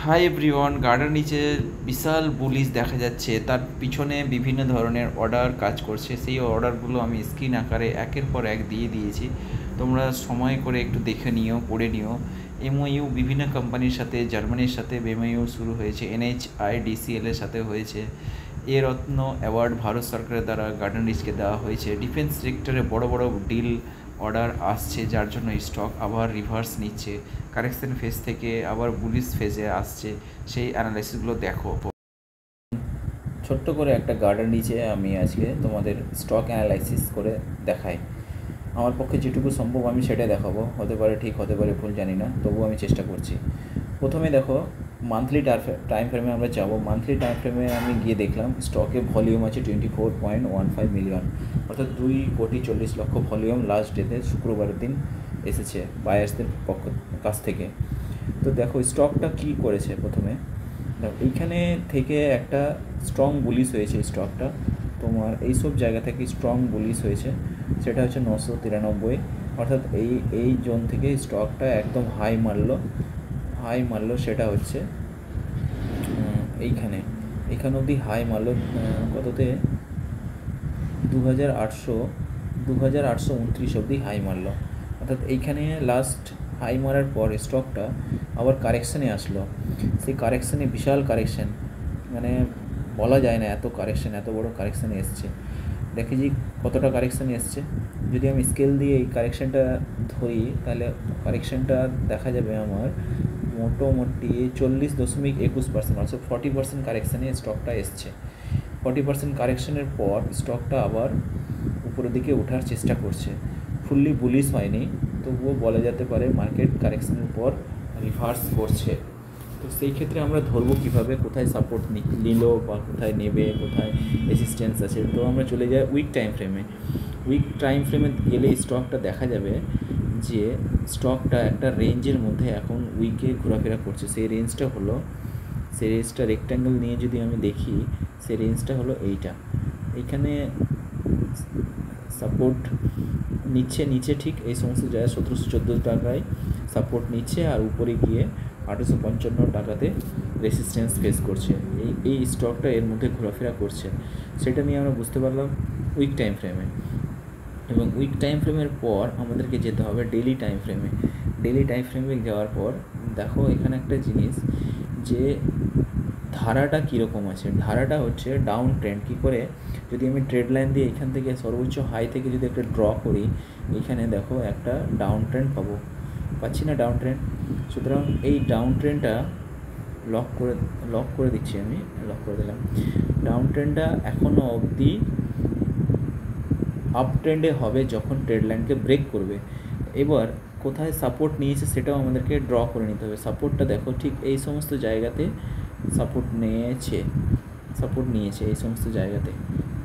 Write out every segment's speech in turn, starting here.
Hi everyone, garden নিচে বিশাল bullish দেখা যাচ্ছে। তার পিছনে বিভিন্ন ধরনের অর্ডার কাজ করছে। সেই অর্ডারগুলো আমি স্ক্রিন আকারে একের পর এক দিয়ে দিয়েছি। তোমরা সময় করে একটু দেখে নিও, পড়ে নিও। এমওইউ বিভিন্ন কোম্পানির সাথে, জার্মানির সাথে এমওইউ শুরু হয়েছে, NHIDCL এর সাথে হয়েছে। এ রত্ন অ্যাওয়ার্ড ভারত সরকারের দ্বারা গার্ডেন রিচকে দেওয়া হয়েছে। ডিফেন্স সেক্টরে বড় বড় ডিল অর্ডার আসছে, যার জন্য স্টক আবার রিভার্স নিচ্ছে, কারেকশন ফেজ থেকে আবার বুলিশ ফেজে আসছে। সেই অ্যানালাইসিসগুলো দেখো। ছোট্ট করে একটা গার্ডেন নিচে আমি আজকে তোমাদের স্টক অ্যানালাইসিস করে দেখাই। আমার পক্ষে যেটুকু সম্ভব আমি সেটাই দেখাবো। হতে পারে ঠিক, হতে পারে ভুল, জানি না, তবুও আমি চেষ্টা করছি। প্রথমে দেখো, মান্থলি টাইম ফ্রেমে আমরা যাবো। মান্থলি টাইম ফ্রেমে আমি গিয়ে দেখলাম স্টকে ভলিউম আছে 24.15 মিলিয়ন, অর্থাৎ 2,40,00,000 ভলিউম লাস্ট ডেতে শুক্রবারের দিন এসেছে বায়ার্সদের কাছ থেকে। তো দেখো স্টকটা কী করেছে। প্রথমে দেখো এইখানে থেকে একটা স্ট্রং বুলিশ হয়েছে স্টকটা, তোমার এইসব জায়গা থেকে স্ট্রং বুলিশ হয়েছে। সেটা হচ্ছে 993, অর্থাৎ এই জোন থেকে স্টকটা একদম হাই মারলো। সেটা হচ্ছে এইখানে অবধি হাই মারলো। কততে? 2,829 অবধি হাই মারলো। অর্থাৎ এইখানে লাস্ট হাই মারার পর স্টকটা আবার কারেকশানে আসলো। সেই কারেকশানে বিশাল কারেকশান, মানে বলা যায় না এত কারেকশান, এত বড় কারেকশানে এসছে। দেখি যে কতটা কারেকশানে এসছে। যদি আমি স্কেল দিয়ে এই কারেকশানটা ধরি, তাহলে কারেকশানটা দেখা যাবে আমার মোটামুটি 40.21%, অর্থাৎ 40% কারেকশানে স্টকটা এসছে। 40% কারেকশানের পর স্টকটা আবার উপরের দিকে ওঠার চেষ্টা করছে। ফুললি বুলিশ হয়নি, তবুও বলা যেতে পারে মার্কেট কারেকশানের পর রিভার্স করছে। তো সেই ক্ষেত্রে আমরা ধরবো কীভাবে, কোথায় সাপোর্ট নিল বা কোথায় নেবে, কোথায় রেজিস্ট্যান্স আছে। তো আমরা চলে যাই উইক টাইম ফ্রেমে। উইক টাইম ফ্রেমে গেলে স্টকটা দেখা যাবে যে স্টকটা একটা রেঞ্জের মধ্যে এখন উইকে ঘোরাফেরা করছে। সেই রেঞ্জটা রেক্ট্যাঙ্গেল নিয়ে যদি আমি দেখি, সেই রেঞ্জটা হলো এইটা। এইখানে সাপোর্ট নিচ্ছে ঠিক এই সমস্ত জায়গায় 1,714 টাকায় সাপোর্ট নিচ্ছে, আর উপরে গিয়ে 855 টাকাতে রেসিস্ট্যান্স ফেস করছে। এই স্টকটা এর মধ্যে ঘোরাফেরা করছে, সেটা নিয়ে আমরা বুঝতে পারলাম উইক টাইম ফ্রেমে। এবং উইক টাইম ফ্রেমের পর আমাদেরকে যেতে হবে ডেইলি টাইম ফ্রেমে। ডেইলি টাইম ফ্রেমে যাওয়ার পর দেখো এখানে একটা জিনিস, যে ধারাটা কীরকম আছে। ধারাটা হচ্ছে ডাউন ট্রেন্ড। কী করে? যদি আমি ট্রেড লাইন দিয়ে এখান থেকে সর্বোচ্চ হাই থেকে যদি একটা ড্র করি, এখানে দেখো একটা ডাউন ট্রেন্ড পাচ্ছি না ডাউন ট্রেন্ড। সুতরাং এই ডাউন ট্রেন্ডটা লক করে দিচ্ছি, আমি লক করে দিলাম। ডাউন ট্রেন্ডটা এখনও অবধি আপ ট্রেন্ডে হবে যখন ট্রেড লাইনকে ব্রেক করবে। এবার কোথায় সাপোর্ট নিয়েছে সেটাও আমাদেরকে ড্র করে নিতে হবে। সাপোর্টটা দেখো ঠিক এই সমস্ত জায়গাতে সাপোর্ট নিয়েছে এই সমস্ত জায়গাতে।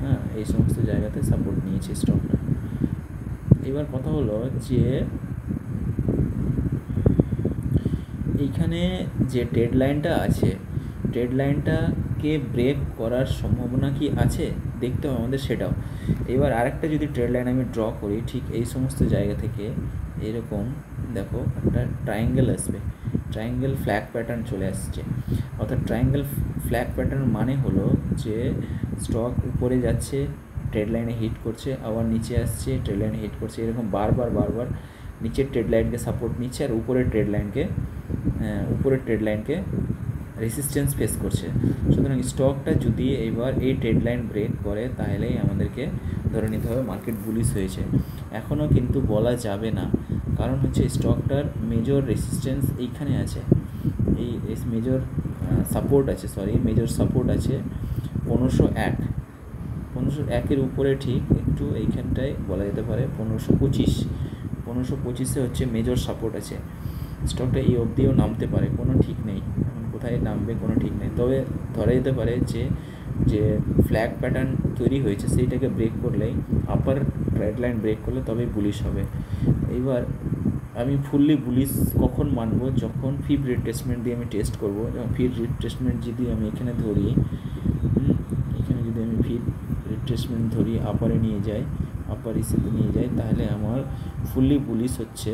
হ্যাঁ, এই সমস্ত জায়গাতে সাপোর্ট নিয়েছে স্টকটা। এবার কথা হলো যে এইখানে যে ট্রেড লাইনটা আছে, ট্রেড লাইনটাকে ব্রেক করার সম্ভাবনা কি আছে দেখতে হবে আমাদের সেটাও। এবার আরেকটা যদি ট্রেড লাইন আমি ড্র করি, ঠিক এই সমস্ত জায়গা থেকে এরকম দেখো একটা ট্রায়াঙ্গেল আসবে, ট্রায়াঙ্গেল ফ্ল্যাগ প্যাটার্ন চলে আসছে। অর্থাৎ ট্রায়াঙ্গেল ফ্ল্যাগ প্যাটার্ন মানে হলো যে স্টক উপরে যাচ্ছে, ট্রেড লাইনে হিট করছে, আবার নিচে আসছে, ট্রেড লাইনে হিট করছে, এরকম বারবার নিচের ট্রেড লাইনকে সাপোর্ট নিচ্ছে, আর উপরের ট্রেড লাইনকে রেসিস্ট্যান্স ফেস করছে। সুতরাং স্টকটা যদি এবার এই ট্রেড লাইন ব্রেক করে, তাহলেই আমাদেরকে ধরে নিতে হবে মার্কেট বুলিশ হয়েছে। এখনও কিন্তু বলা যাবে না, কারণ হচ্ছে স্টকটার মেজর রেসিস্ট্যান্স এইখানে আছে, এই মেজর সাপোর্ট আছে 1501 উপরে, ঠিক একটু এইখানটায় বলা যেতে পারে 1525 হচ্ছে মেজর সাপোর্ট আছে। স্টকটা এই অবধিও নামতে পারে, কোনো ঠিক নেই, এখন কোথায় নামবে কোনো ঠিক নেই। তবে ধরা যেতে পারে যে ফ্ল্যাগ প্যাটার্ন তৈরি হয়েছে, সেইটাকে ব্রেক করলেই, আপার ট্রেড লাইন ব্রেক করলে তবেই বুলিশ হবে। এইবার আমি ফুললি বুলিশ কখন মানবো? যখন ফিব রিট্রেসমেন্ট দিয়ে আমি টেস্ট করবো। যখন ফিব রিট্রেসমেন্ট যদি আমি এখানে ধরি, আপারে নিয়ে যাই, আপার ইসেতে নিয়ে যাই, তাহলে আমার ফুললি বুলিশ হচ্ছে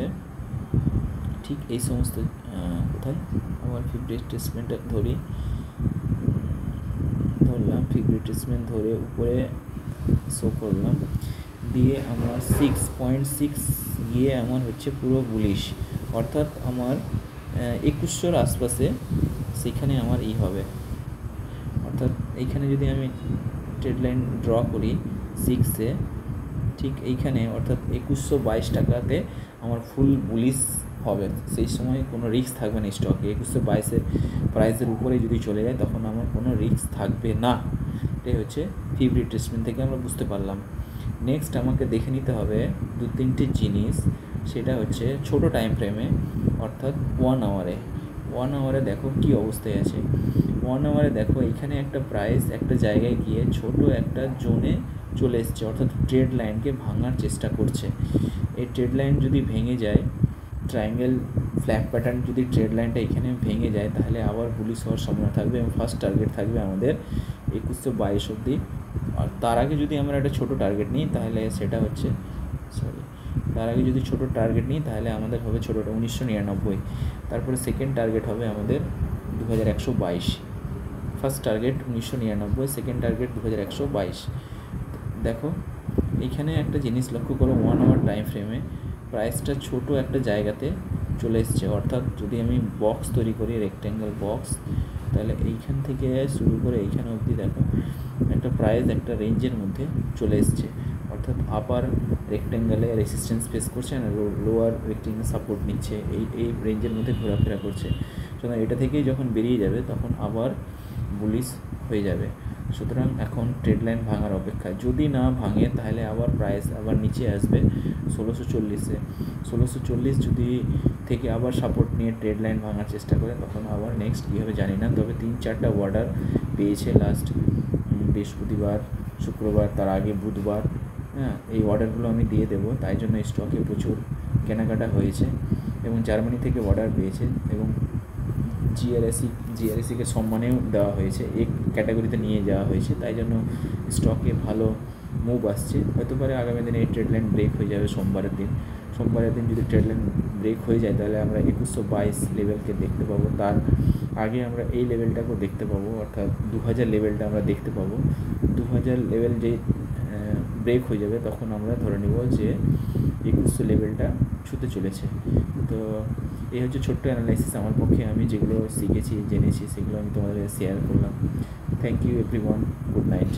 ঠিক এই সমস্ত কোথায় আবার ফিফটি রিট্রেসমেন্ট ধরলাম, ফিফটি রিট্রেসমেন্ট ধরে উপরে শো করলাম, দিয়ে আমার 6.6 গিয়ে আমার হচ্ছে পুরো বুলিশ, অর্থাৎ আমার 2100 আশপাশে সেখানে আমার হবে, অর্থাৎ এইখানে যদি আমি ট্রেড লাইন ড্র করি 6-এ, ঠিক এইখানে অর্থাৎ 2122 টাকাতে আমার ফুল বুলিশ হবে। সেই সময় কোনো রিস্ক থাকবে না স্টকে। 2122-এর প্রাইসের উপরে যদি চলে যায় তখন আমার কোনো রিস্ক থাকবে না। এটাই হচ্ছে ফিফটি রিট্রেসমেন্ট থেকে আমরা বুঝতে পারলাম। নেক্সট আমাকে দেখে নিতে হবে 2-3টে জিনিস, সেটা হচ্ছে ছোট টাইম ফ্রেমে, অর্থাৎ 1 আওয়ারে। 1 আওয়ারে দেখো কী অবস্থায় আছে। 1 আওয়ারে দেখো এখানে একটা প্রাইস একটা জায়গায় গিয়ে ছোট একটা জোনে চলে এসছে, অর্থাৎ ট্রেড লাইনকে ভাঙার চেষ্টা করছে। এই ট্রেড লাইন যদি ভেঙে যায়, ট্রায়াঙ্গেল ফ্ল্যাগ প্যাটার্ন যদি ট্রেড লাইনটা এখানে ভেঙে যায়, তাহলে আবার বুলিশ হওয়ার সম্ভাবনা থাকবে এবং ফার্স্ট টার্গেট থাকবে আমাদের 2122 অবধি। আর তার আগে যদি আমরা একটা ছোটো টার্গেট নিই তাহলে সেটা হচ্ছে তার আগে যদি ছোটো টার্গেট নিই তাহলে আমাদের হবে ছোটোটা 1999। তারপরে সেকেন্ড টার্গেট হবে আমাদের 2122। First target 1999, second target 2122। দেখো এইখানে একটা জিনিস লক্ষ্য করো, 1 আওয়ার টাইম ফ্রেমে প্রাইসটা ছোট একটা জায়গাতে চলে এসছে, অর্থাৎ যদি আমি বক্স তৈরি করি রেক্ট্যাঙ্গেল বক্স, তাহলে এইখান থেকে শুরু করে এইখানে অবধি দেখো একটা প্রাইস একটা রেঞ্জের মধ্যে চলে এসছে, অর্থাৎ আপার রেক্ট্যাঙ্গেলে রেসিস্ট্যান্স ফেস করছে না, লোয়ার রেক্ট্যাঙ্গেল সাপোর্ট নিচ্ছে, এই রেঞ্জের মধ্যে ঘোরাফেরা করছে। সুতরাং এটা থেকেই যখন বেরিয়ে যাবে তখন আবার বুলিশ হয়ে যাবে। সুতরাং এখন ট্রেড লাইন ভাঙার অপেক্ষা, যদি না ভাঙে তাহলে আবার প্রাইস আবার নিচে আসবে 1640-এ। 1640 যদি থেকে আবার সাপোর্ট নিয়ে ট্রেড লাইন ভাঙার চেষ্টা করে তখন আবার নেক্সট কী হবে জানি না। তবে 3-4টা অর্ডার পেয়েছে লাস্ট বৃহস্পতিবার, শুক্রবার, তার আগে বুধবার। হ্যাঁ, এই অর্ডারগুলো আমি দিয়ে দেবো, তাই জন্য স্টকে প্রচুর কেনাকাটা হয়েছে এবং জার্মানি থেকে অর্ডার পেয়েছে এবং জিআরএসিকে সম্মানেও দেওয়া হয়েছে, এই ক্যাটাগরিতে নিয়ে যাওয়া হয়েছে, তাই জন্য স্টকে ভালো মুভ আসছে। হতে পারে আগামী দিনে এই ট্রেড লাইন ব্রেক হয়ে যাবে সোমবারের দিন যদি ট্রেড লাইন ব্রেক হয়ে যায় তাহলে আমরা 2122 লেভেলকে দেখতে পাবো। তার আগে আমরা এই লেভেলটাকেও দেখতে পাবো, অর্থাৎ 2000 লেভেলটা আমরা দেখতে পাবো। 2000 লেভেল যেই ব্রেক হয়ে যাবে তখন আমরা ধরে নেব যে 2100 লেভেলটা ছুঁতে চলেছে। তো এই হচ্ছে ছোট্ট অ্যানালাইসিস আমার পক্ষে, আমি যেগুলো শিখেছি জেনেছি সেগুলো আমি তোমাদের শেয়ার করলাম। Thank you everyone, good night.